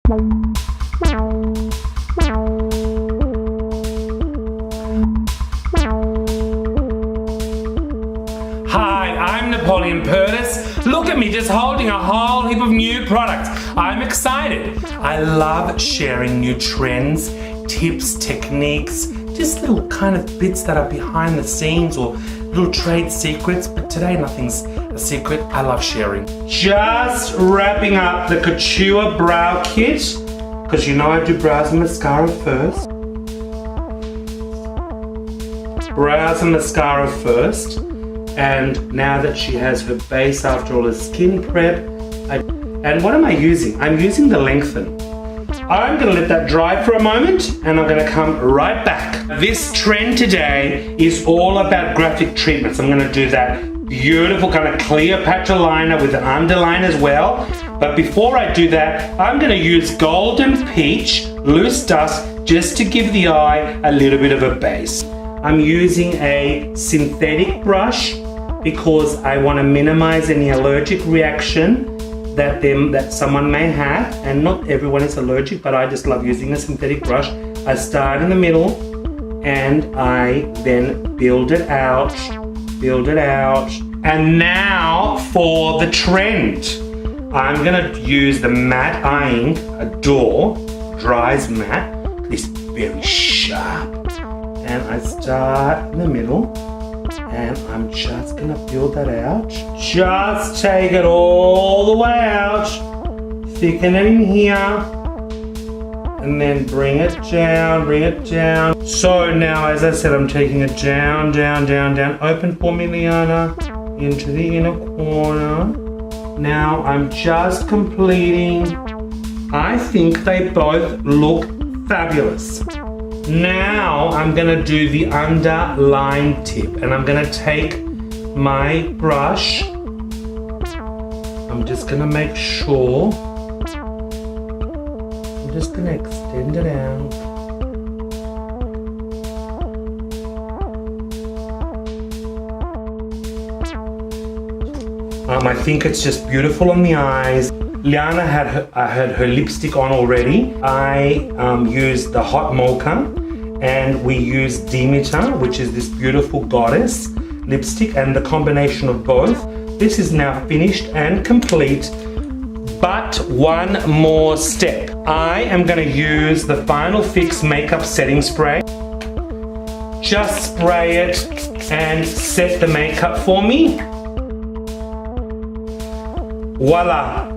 Hi, I'm Napoleon Perdis. Look at me just holding a whole heap of new products. I'm excited. I love sharing new trends, tips, techniques, just little kind of bits that are behind the scenes or little trade secrets, but today nothing's a secret. I love sharing. Just wrapping up the Couture Brow Kit, because you know I do brows and mascara first. Brows and mascara first. And now that she has her base after all the skin prep, and what am I using? I'm using the Lengthen. I'm gonna let that dry for a moment and I'm gonna come right back. This trend today is all about graphic treatments. I'm gonna do that beautiful kind of Cleopatra liner with an underline as well. But before I do that, I'm gonna use Golden Peach Loose Dust just to give the eye a little bit of a base. I'm using a synthetic brush because I want to minimize any allergic reaction that someone may have, and not everyone is allergic, but I just love using a synthetic brush. I start in the middle and I then build it out, and now for the trend. I'm gonna use the matte eyeing Adore Dries Matte. This very sharp. And I start in the middle and I'm just gonna build that out. Just take it all the way out, thicken it in here, and then bring it down. So now, as I said, I'm taking it down. Open for me, Liana, into the inner corner. Now I'm just completing. I think they both look fabulous. Now I'm gonna do the underline tip, and I'm gonna take my brush. I'm just gonna make sure. I'm just gonna extend it out. I think it's just beautiful on the eyes. Liana had her lipstick on already. I used the Hot Mocha, and we used Demeter, which is this beautiful goddess lipstick, and the combination of both. This is now finished and complete, but one more step. I am going to use the Final Fix Makeup Setting Spray. Just spray it and set the makeup for me. Voila!